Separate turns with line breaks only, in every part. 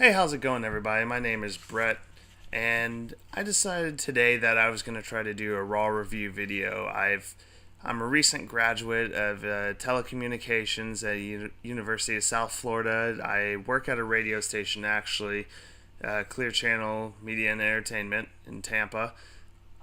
Hey, how's it going, everybody? My name is Brett, and I decided today that I was going to try to do a Raw review video. I'm a recent graduate of telecommunications at University of South Florida. I work at a radio station, actually, Clear Channel Media and Entertainment in Tampa.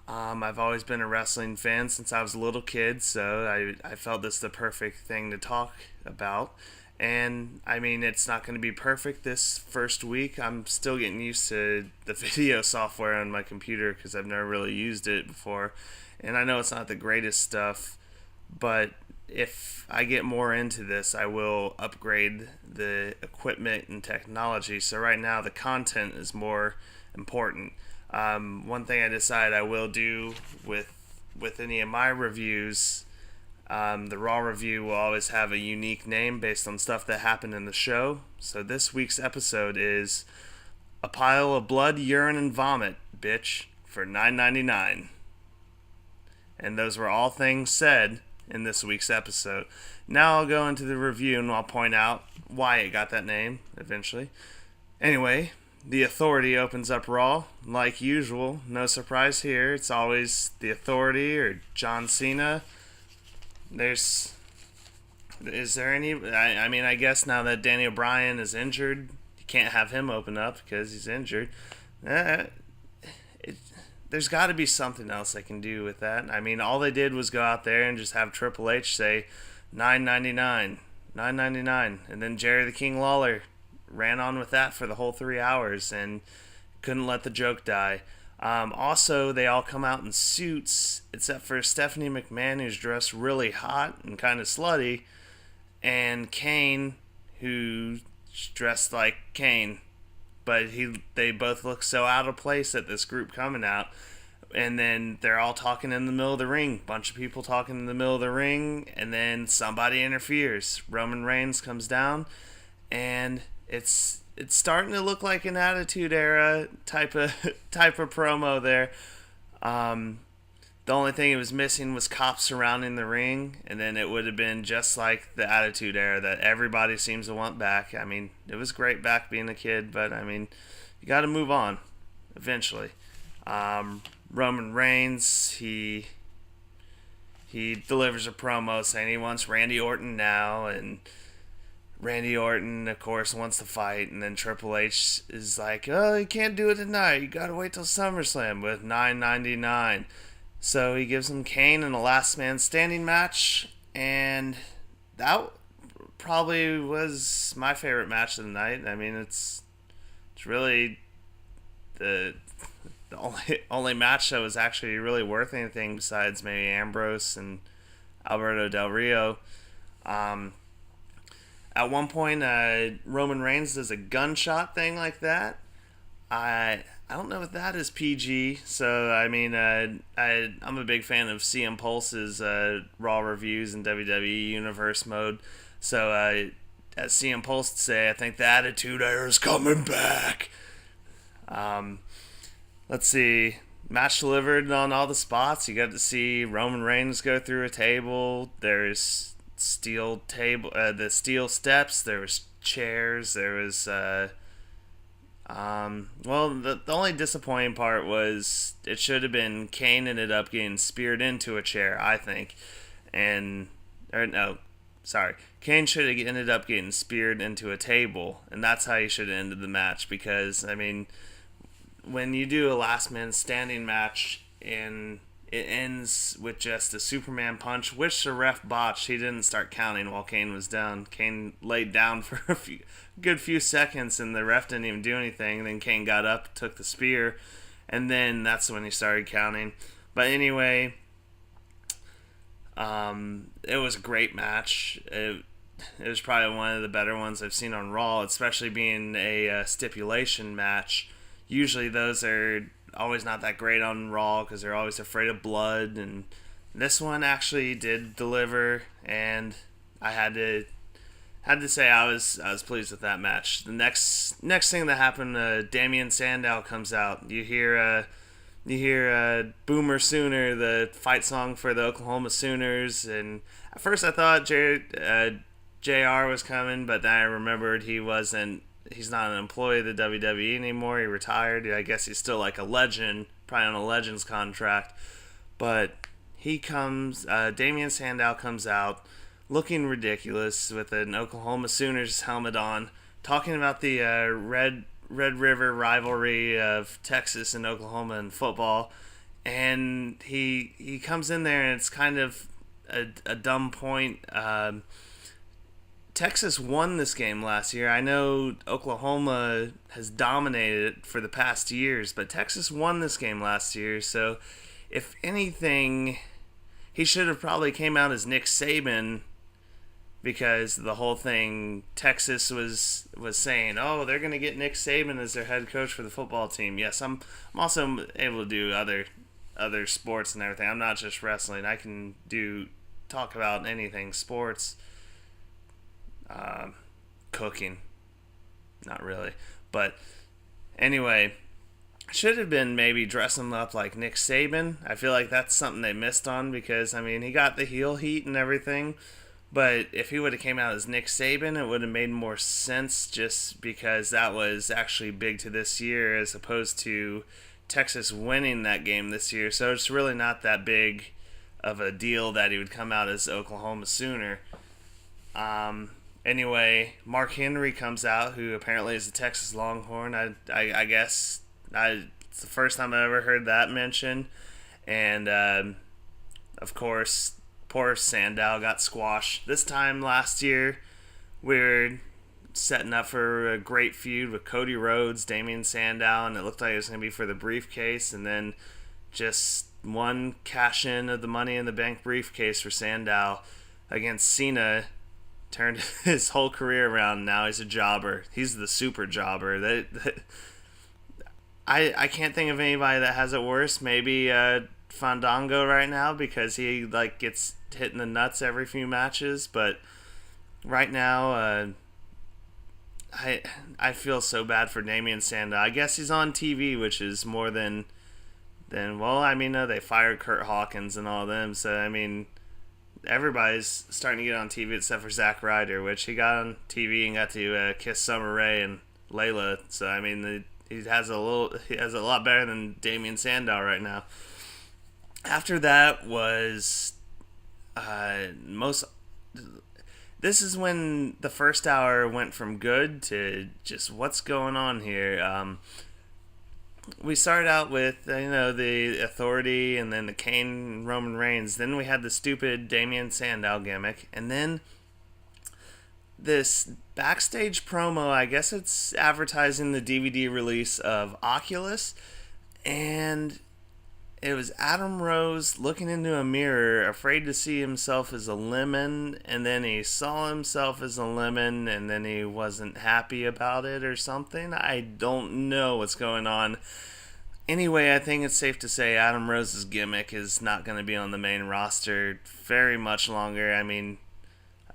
I've always been a wrestling fan since I was a little kid, so I felt this the perfect thing to talk about. And I mean, it's not going to be perfect this first week. I'm still getting used to the video software on my computer because I've never really used it before. And I know it's not the greatest stuff, but if I get more into this, I will upgrade the equipment and technology. So right now, the content is more important. One thing I decided I will do with any of my reviews, the Raw review will always have a unique name based on stuff that happened in the show. So this week's episode is A Pile of Blood, Urine, and Vomit, bitch, for $9.99. And those were all things said in this week's episode. Now I'll go into the review and I'll point out why it got that name eventually. Anyway, the Authority opens up Raw, like usual. No surprise here. It's always the Authority or John Cena. Is there any? I mean, I guess now that Daniel Bryan is injured, you can't have him open up because he's injured. There's got to be something else they can do with that. I mean, all they did was go out there and just have Triple H say $9.99, $9.99, and then Jerry the King Lawler ran on with that for the whole 3 hours and couldn't let the joke die. Also, they all come out in suits, except for Stephanie McMahon, who's dressed really hot and kind of slutty, and Kane, who's dressed like Kane. But they both look so out of place at this group coming out. And then they're all talking in the middle of the ring. Bunch of people talking in the middle of the ring, and then somebody interferes. Roman Reigns comes down, and it's starting to look like an Attitude Era type of promo there. The only thing it was missing was cops surrounding the ring, and then it would have been just like the Attitude Era that everybody seems to want back. I mean, it was great back being a kid, but I mean, you got to move on eventually. Roman Reigns, he delivers a promo saying he wants Randy Orton now, and Randy Orton, of course, wants to fight, and then Triple H is like, "Oh, you can't do it tonight. You gotta wait till SummerSlam with $9.99." So he gives him Kane in a last man standing match, and that probably was my favorite match of the night. I mean, it's really the only match that was actually really worth anything besides maybe Ambrose and Alberto Del Rio. At one point, Roman Reigns does a gunshot thing like that. I don't know if that is PG. So I mean, I'm a big fan of CM Pulse's Raw reviews in WWE Universe mode. So as CM Pulse would say, I think the Attitude Era is coming back. Let's see. Match delivered on all the spots. You got to see Roman Reigns go through a table. There's the steel steps. There was chairs. There was the only disappointing part was it should have been Kane ended up getting speared into a chair, I think, Kane should have ended up getting speared into a table, and that's how you should have ended the match. Because I mean, when you do a last man standing match and it ends with just a Superman punch, which the ref botched. He didn't start counting while Kane was down. Kane laid down for a good few seconds, and the ref didn't even do anything. Then Kane got up, took the spear, and then that's when he started counting. But anyway, it was a great match. It was probably one of the better ones I've seen on Raw, especially being a stipulation match. Usually those are always not that great on Raw because they're always afraid of blood, and this one actually did deliver, and I had to say I was pleased with that match. The next thing that happened, Damian Sandow comes out. You hear Boomer Sooner, the fight song for the Oklahoma Sooners, and at first I thought JR was coming, but then I remembered he wasn't he's not an employee of the WWE anymore. He retired. I guess he's still like a legend, probably on a Legends contract. But Damian Sandow comes out looking ridiculous with an Oklahoma Sooners helmet on, talking about the Red River rivalry of Texas and Oklahoma in football. And he comes in there and it's kind of a dumb point. Texas won this game last year. I know Oklahoma has dominated it for the past years, but Texas won this game last year. So, if anything, he should have probably came out as Nick Saban, because the whole thing Texas was saying, oh, they're going to get Nick Saban as their head coach for the football team. Yes, I'm also able to do other sports and everything. I'm not just wrestling. I can talk about anything, sports. Cooking, not really, but anyway, should have been maybe dressing him up like Nick Saban. I feel like that's something they missed on, because I mean, he got the heel heat and everything, but if he would have came out as Nick Saban, it would have made more sense, just because that was actually big to this year as opposed to Texas winning that game this year. So it's really not that big of a deal that he would come out as Oklahoma Sooner. Anyway, Mark Henry comes out, who apparently is a Texas Longhorn. I guess it's the first time I ever heard that mentioned. And, of course, poor Sandow got squashed. This time last year, we were setting up for a great feud with Cody Rhodes, Damian Sandow, and it looked like it was going to be for the briefcase. And then just one cash-in of the Money in the Bank briefcase for Sandow against Cena turned his whole career around. Now he's a jobber. He's the super jobber. I can't think of anybody that has it worse. Maybe Fandango right now, because he gets hit in the nuts every few matches. But right now, I feel so bad for Damian Sandow. I guess he's on TV, which is more than well. I mean, they fired Kurt Hawkins and all them. So I mean, everybody's starting to get on TV except for Zack Ryder, which he got on TV and got to kiss Summer Rae and Layla. So I mean, he has a lot better than Damian Sandow right now. After that was this is when the first hour went from good to just what's going on here. We started out with the Authority, and then the Kane and Roman Reigns. Then we had the stupid Damian Sandow gimmick, and then this backstage promo. I guess it's advertising the DVD release of Oculus, and it was Adam Rose looking into a mirror, afraid to see himself as a lemon, and then he saw himself as a lemon, and then he wasn't happy about it or something. I don't know what's going on. Anyway, I think it's safe to say Adam Rose's gimmick is not going to be on the main roster very much longer. I mean,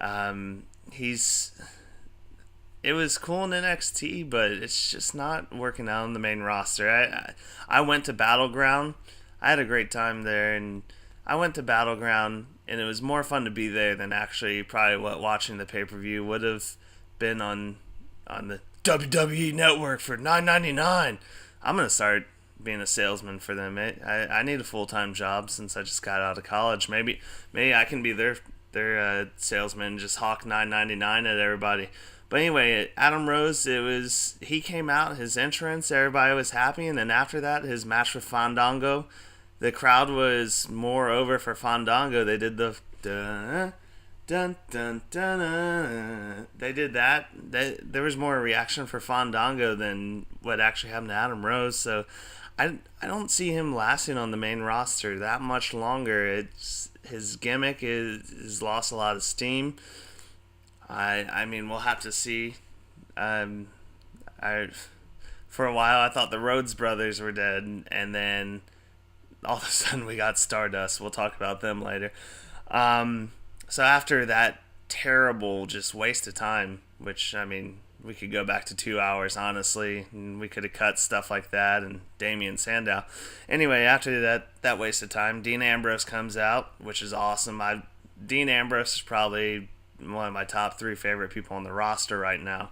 it was cool in NXT, but it's just not working out on the main roster. I went to Battleground. I had a great time there, and I went to Battleground, and it was more fun to be there than actually probably what watching the pay-per-view would have been on the WWE Network for $9.99. I'm going to start being a salesman for them. I need a full-time job since I just got out of college. Maybe I can be their salesman, just hawk $9.99 at everybody. But anyway, Adam Rose, he came out, his entrance, everybody was happy, and then after that, his match with Fandango, the crowd was more over for Fandango. They did the dun dun dun dun. They did that. There was more reaction for Fandango than what actually happened to Adam Rose. So I don't see him lasting on the main roster that much longer. His gimmick is lost a lot of steam. I mean, we'll have to see. For a while, I thought the Rhodes brothers were dead, and then all of a sudden we got Stardust. We'll talk about them later. So after that terrible just waste of time, which, I mean, we could go back to 2 hours, honestly, and we could have cut stuff like that and Damian Sandow. Anyway, after that waste of time, Dean Ambrose comes out, which is awesome. Dean Ambrose is probably one of my top 3 favorite people on the roster right now.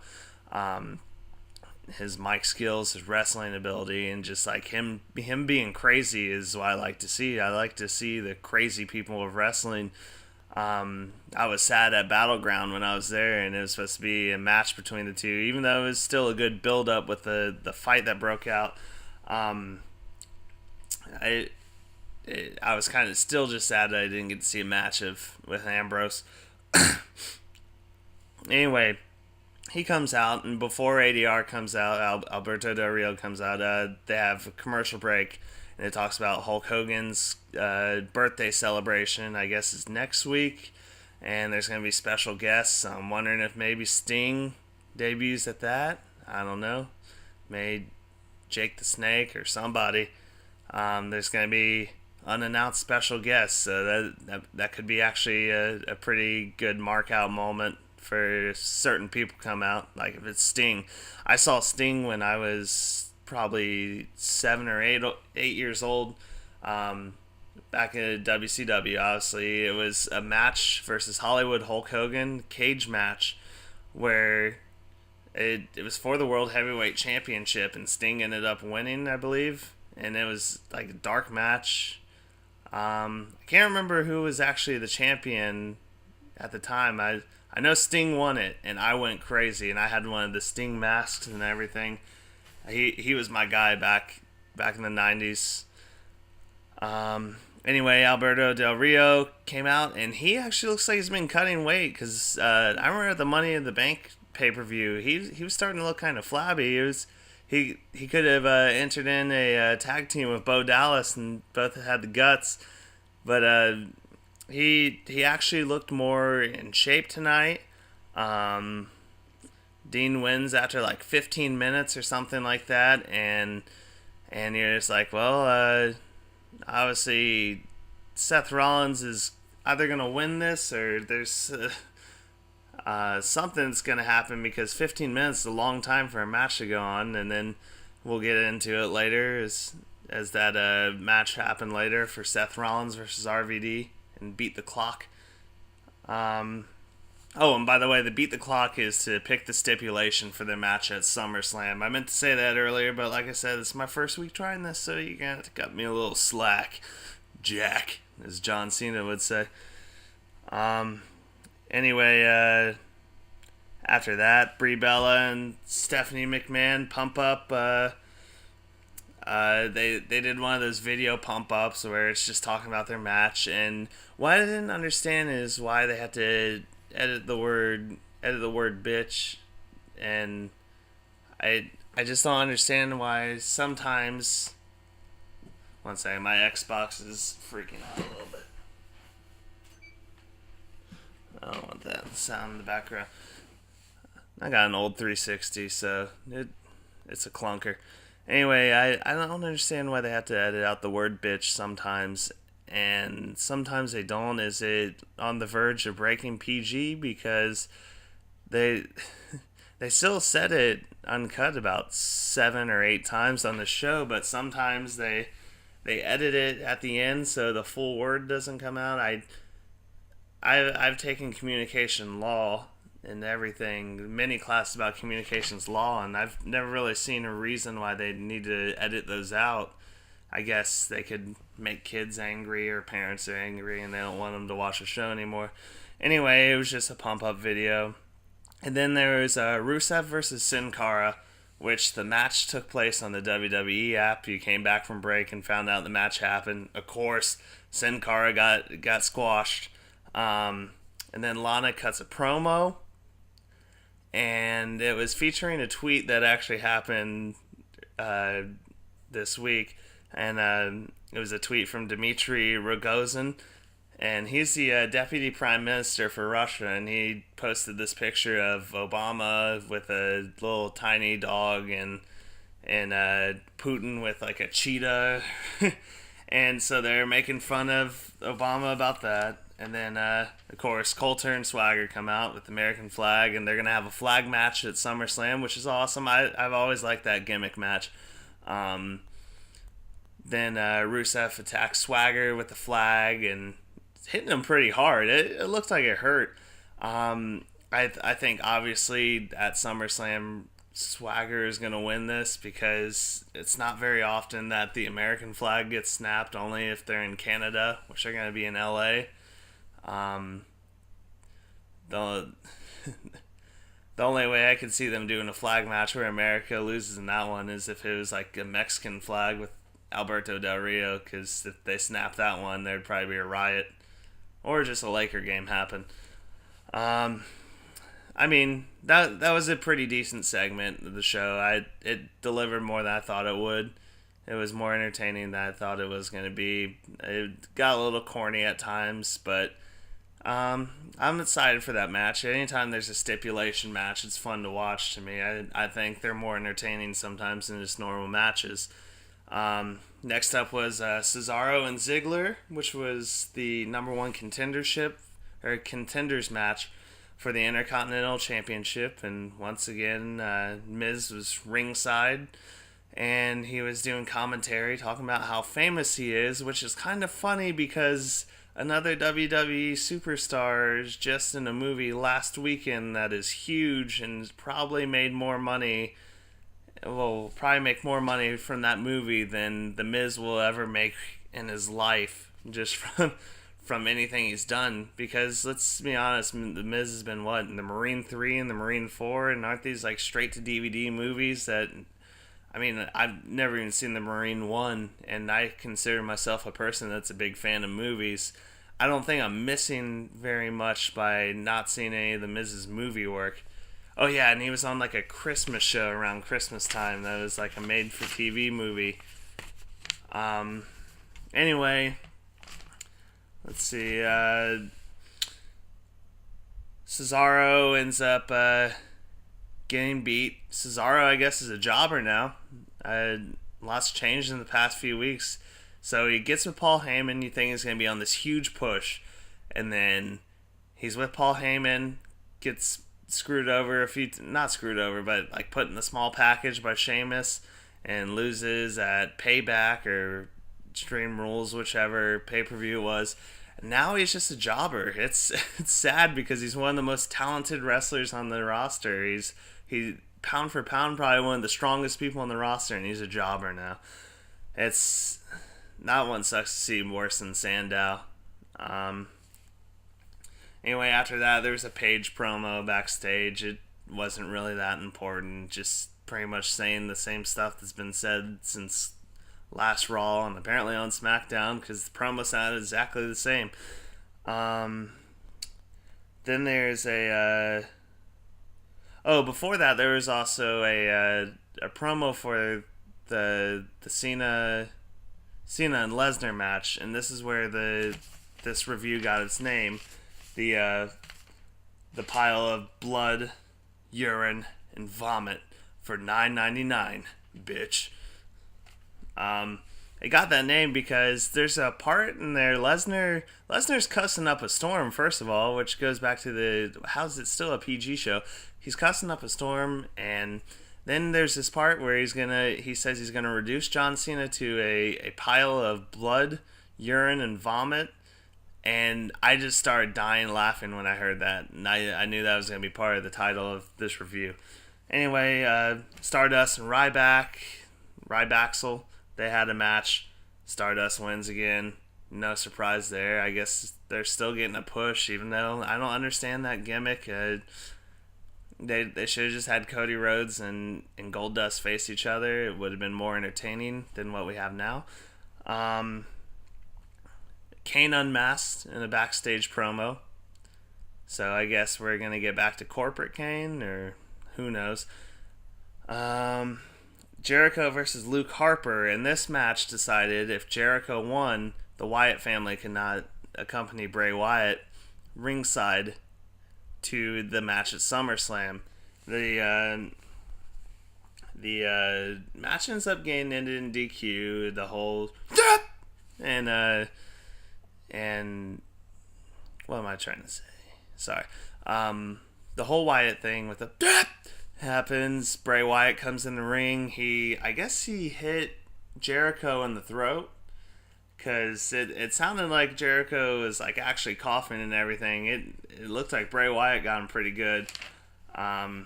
his mic skills, his wrestling ability, and just like him being crazy is what I like to see. I like to see the crazy people of wrestling. I was sad at Battleground when I was there, and it was supposed to be a match between the two, even though it was still a good build up with the fight that broke out. Um, I I was kind of still just sad that I didn't get to see a match with Ambrose. Anyway, he comes out, and before ADR comes out, Alberto Del Rio comes out. They have a commercial break, and it talks about Hulk Hogan's birthday celebration. I guess is next week, and there's gonna be special guests. I'm wondering if maybe Sting debuts at that. I don't know. Maybe Jake the Snake or somebody. There's gonna be unannounced special guests, so that could be actually a pretty good mark out moment for certain people come out. Like if it's Sting, I saw Sting when I was probably 7 or 8 years old. Back in WCW, obviously it was a match versus Hollywood Hulk Hogan cage match where it was for the World Heavyweight Championship, and Sting ended up winning, I believe, and it was like a dark match. I can't remember who was actually the champion at the time. I know Sting won it, and I went crazy, and I had one of the Sting masks and everything. He was my guy back in the 90s. Anyway, Alberto Del Rio came out, and he actually looks like he's been cutting weight, because I remember at the Money in the Bank pay-per-view, he was starting to look kind of flabby. He could have entered in a tag team with Bo Dallas, and both had the guts, but he actually looked more in shape tonight. Dean wins after like 15 minutes or something like that, and you're just like, well, obviously Seth Rollins is either gonna win this, or there's something's gonna happen, because 15 minutes is a long time for a match to go on. And then we'll get into it later as that match happened later for Seth Rollins versus RVD and Beat the Clock. Oh, and by the way, the Beat the Clock is to pick the stipulation for the match at SummerSlam. I meant to say that earlier, but like I said, it's my first week trying this, so you're gonna have to cut me a little slack, Jack, as John Cena would say. Anyway, after that, Brie Bella and Stephanie McMahon pump up. They did one of those video pump ups where it's just talking about their match, and what I didn't understand is why they had to edit the word bitch, and I just don't understand why sometimes. One second, my Xbox is freaking out a little bit. I don't want that sound in the background. I got an old 360, so it's a clunker. Anyway, I don't understand why they have to edit out the word bitch sometimes, and sometimes they don't. Is it on the verge of breaking PG? Because they still said it uncut about 7 or 8 times on the show, but sometimes they edit it at the end so the full word doesn't come out. I've taken communication law and everything, many classes about communications law, and I've never really seen a reason why they need to edit those out. I guess they could make kids angry, or parents are angry and they don't want them to watch the show anymore. Anyway, it was just a pump-up video. And then there was Rusev versus Sin Cara, which the match took place on the WWE app. You came back from break and found out the match happened. Of course, Sin Cara got squashed. And then Lana cuts a promo, and it was featuring a tweet that actually happened this week, and it was a tweet from Dmitry Rogozin, and he's the deputy prime minister for Russia, and he posted this picture of Obama with a little tiny dog, and Putin with like a cheetah, and so they're making fun of Obama about that. And then, of course, Coulter and Swagger come out with the American flag, and they're going to have a flag match at SummerSlam, which is awesome. I've always liked that gimmick match. Then Rusev attacks Swagger with the flag, and it's hitting him pretty hard. It looks like it hurt. I think, obviously, at SummerSlam, Swagger is going to win this because it's not very often that the American flag gets snapped, only if they're in Canada, which they're going to be in LA. Um, the the only way I could see them doing a flag match where America loses in that one is if it was like a Mexican flag with Alberto Del Rio, because if they snap that one, there'd probably be a riot or just a Laker game happen. Um, I mean, that was a pretty decent segment of the show. It delivered more than I thought it would. It was more entertaining than I thought it was going to be. It got a little corny at times, but I'm excited for that match. Anytime there's a stipulation match, it's fun to watch to me. I think they're more entertaining sometimes than just normal matches. Next up was Cesaro and Ziggler, which was the number one contendership or contenders match for the Intercontinental Championship. And once again, Miz was ringside, and he was doing commentary talking about how famous he is, which is kind of funny because another WWE superstar is just in a movie last weekend that is huge and probably made more money. Will probably make more money from that movie than The Miz will ever make in his life, just from anything he's done. Because let's be honest, The Miz has been what, in the Marine 3 and the Marine 4, and aren't these like straight to DVD movies that, I mean, I've never even seen the Marine 1, and I consider myself a person that's a big fan of movies. I don't think I'm missing very much by not seeing any of the Miz's movie work. Oh yeah, and he was on like a Christmas show around Christmas time that was like a made-for-TV movie. Anyway, let's see. Cesaro ends up getting beat. Cesaro, I guess, is a jobber now. Lots changed in the past few weeks. So he gets with Paul Heyman. You think he's going to be on this huge push. And then he's with Paul Heyman, gets screwed over not screwed over, but like put in the small package by Sheamus, and loses at Payback or Extreme Rules, whichever pay-per-view it was. And now he's just a jobber. It's sad because he's one of the most talented wrestlers on the roster. He pound for pound probably one of the strongest people on the roster, and he's a jobber now. It's not one sucks to see worse than Sandow. Anyway, after that, there was a Paige promo backstage. It wasn't really that important. Just pretty much saying the same stuff that's been said since last Raw and apparently on SmackDown, because the promo sounded exactly the same. Then there's before that, there was also a promo for the Cena and Lesnar match, and this is where this review got its name. The pile of blood, urine, and vomit for $9.99, bitch. It got that name because there's a part in there, Lesnar's cussing up a storm, first of all, which goes back to how's it still a PG show? He's cussing up a storm, and then there's this part where he says he's gonna reduce John Cena to a pile of blood, urine, and vomit. And I just started dying laughing when I heard that. And I knew that was going to be part of the title of this review. Anyway, Stardust and Rybaxel, they had a match. Stardust wins again. No surprise there. I guess they're still getting a push, even though I don't understand that gimmick. They should have just had Cody Rhodes and Goldust face each other. It would have been more entertaining than what we have now. Kane unmasked in a backstage promo. So I guess we're going to get back to corporate Kane, or who knows. Jericho versus Luke Harper. And this match decided if Jericho won, the Wyatt family could not accompany Bray Wyatt ringside to the match at SummerSlam. The match ends up getting ended in DQ. The whole... And what am I trying to say? Sorry. The whole Wyatt thing with the happens. Bray Wyatt comes in the ring. I guess he hit Jericho in the throat, because it sounded like Jericho was like actually coughing and everything. It looked like Bray Wyatt got him pretty good. I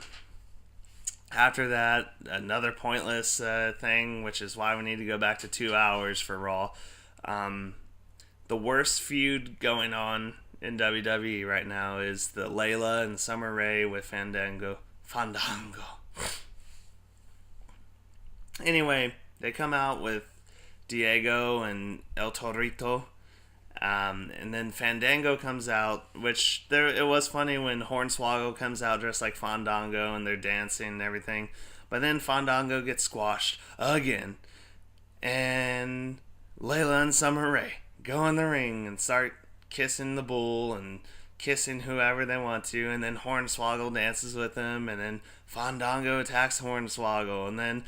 After that, another pointless thing, which is why we need to go back to 2 hours for Raw. Um, the worst feud going on in WWE right now is the Layla and Summer Rae with Fandango. Fandango. Anyway, they come out with Diego and El Torito. And then Fandango comes out, which it was funny when Hornswoggle comes out dressed like Fandango and they're dancing and everything. But then Fandango gets squashed again. And Layla and Summer Rae go in the ring and start kissing the bull and kissing whoever they want to. And then Hornswoggle dances with them. And then Fandango attacks Hornswoggle. And then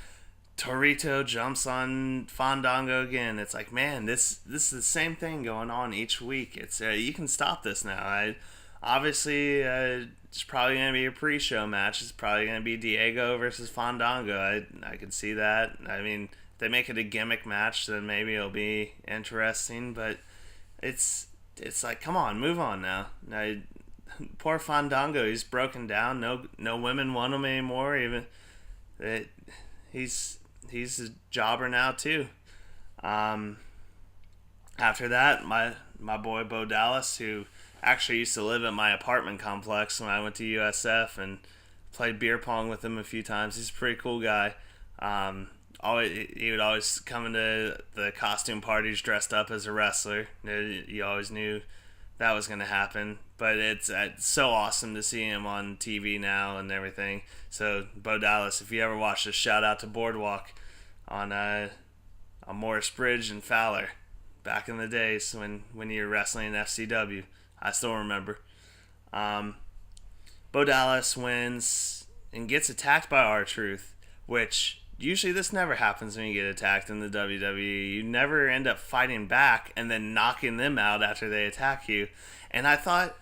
Torito jumps on Fandango again. It's like, man, this is the same thing going on each week. It's you can stop this now. Obviously, it's probably going to be a pre-show match. It's probably going to be Diego versus Fandango. I could see that. I mean, if they make it a gimmick match, then maybe it'll be interesting. But it's like, come on, move on now. Poor Fandango, he's broken down. No women want him anymore. Even he's a jobber now too. After that, my boy Bo Dallas, who actually used to live at my apartment complex when I went to USF and played beer pong with him a few times. He's a pretty cool guy. He would always come into the costume parties dressed up as a wrestler. You always knew that was going to happen. But it's so awesome to see him on TV now and everything. So, Bo Dallas, if you ever watch this, shout out to Boardwalk on Morris Bridge and Fowler back in the days when you were wrestling in FCW. I still remember. Bo Dallas wins and gets attacked by R-Truth, which usually this never happens when you get attacked in the WWE. You never end up fighting back and then knocking them out after they attack you. And I thought,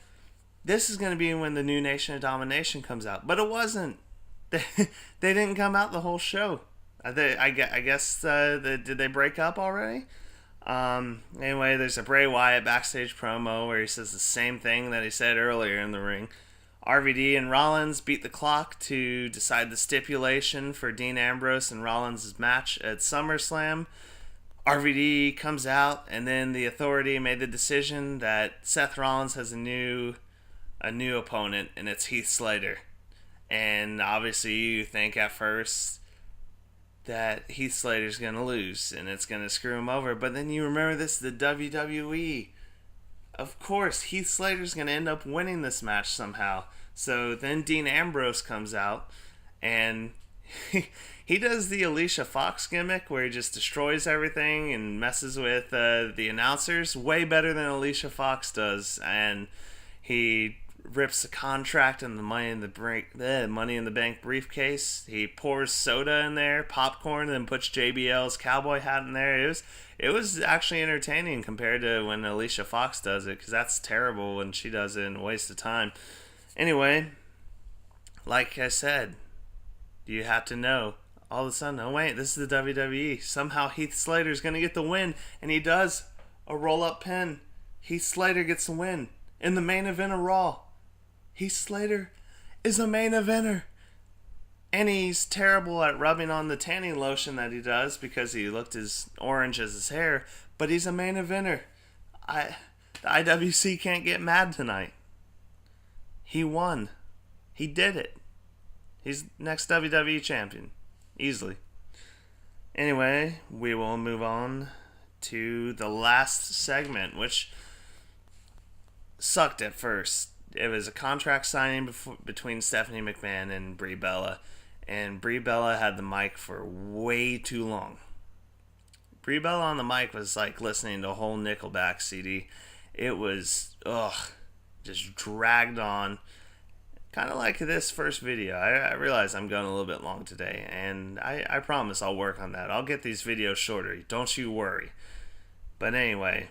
this is going to be when the new Nation of Domination comes out. But it wasn't. They didn't come out the whole show. I guess, did they break up already? Anyway, there's a Bray Wyatt backstage promo where he says the same thing that he said earlier in the ring. RVD and Rollins beat the clock to decide the stipulation for Dean Ambrose and Rollins' match at SummerSlam. RVD comes out, and then the Authority made the decision that Seth Rollins has a new opponent, and it's Heath Slater. And obviously you think at first that Heath Slater's going to lose, and it's going to screw him over. But then you remember this, the WWE. Of course, Heath Slater's going to end up winning this match somehow. So then Dean Ambrose comes out, and he does the Alicia Fox gimmick where he just destroys everything and messes with the announcers way better than Alicia Fox does. And he rips the contract and the Money in the Bank briefcase. He pours soda in there, popcorn, and then puts JBL's cowboy hat in there. It was actually entertaining compared to when Alicia Fox does it, because that's terrible when she does it and a waste of time. Anyway, like I said, you have to know. All of a sudden, oh wait, this is the WWE. Somehow Heath Slater's going to get the win, and he does a roll-up pin. Heath Slater gets the win in the main event of Raw. Heath Slater is a main eventer. And he's terrible at rubbing on the tanning lotion that he does because he looked as orange as his hair. But he's a main eventer. The IWC can't get mad tonight. He won. He did it. He's next WWE champion. Easily. Anyway, we will move on to the last segment, which sucked at first. It was a contract signing between Stephanie McMahon and Brie Bella. And Brie Bella had the mic for way too long. Brie Bella on the mic was like listening to a whole Nickelback CD. It was, just dragged on. Kind of like this first video. I realize I'm going a little bit long today. And I promise I'll work on that. I'll get these videos shorter. Don't you worry. But anyway,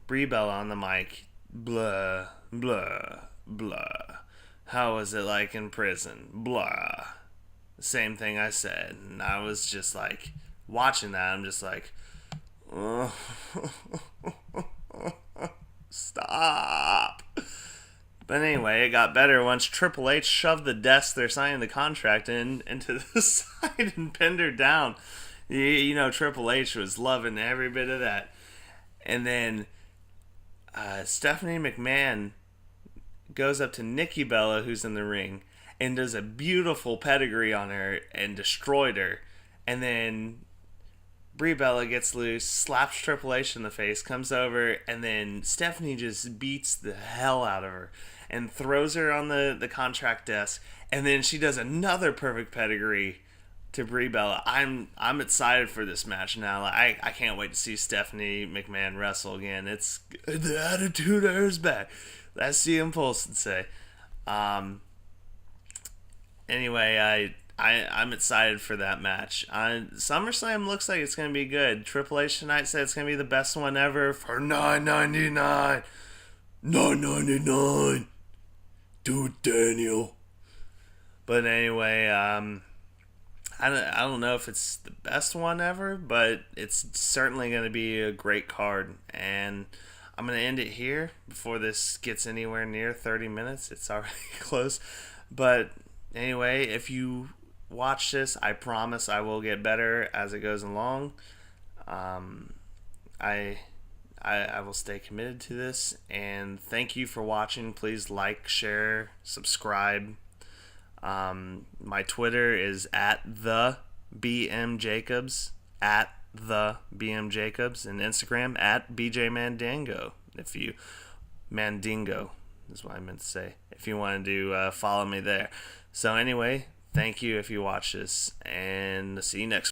Brie Bella on the mic. Blah, blah, blah. How was it like in prison? Blah. The same thing I said. And I was just like, watching that, I'm just like, stop. But anyway, it got better once Triple H shoved the desk they're signing the contract into the side and pinned her down. You know, Triple H was loving every bit of that. And then Stephanie McMahon goes up to Nikki Bella, who's in the ring, and does a beautiful pedigree on her and destroyed her. And then Brie Bella gets loose, slaps Triple H in the face, comes over, and then Stephanie just beats the hell out of her and throws her on the contract desk. And then she does another perfect pedigree to Brie Bella. I'm excited for this match now. I can't wait to see Stephanie McMahon wrestle again. It's the Attitude Era's back. That's CM Pulse would say. Anyway, I'm excied for that match. SummerSlam looks like it's going to be good. Triple H tonight said it's going to be the best one ever for $9.99. $9.99. Do it, Daniel. But anyway, I don't know if it's the best one ever, but it's certainly going to be a great card. And I'm going to end it here before this gets anywhere near 30 minutes. It's already close. But anyway, if you watch this, I promise I will get better as it goes along. I will stay committed to this. And thank you for watching. Please like, share, subscribe. My Twitter is @the_BM_Jacobs, @the_BM_Jacobs, and Instagram @BJMandingo. Mandingo is what I meant to say. If you wanted to follow me there. So anyway, thank you if you watch this, and see you next week.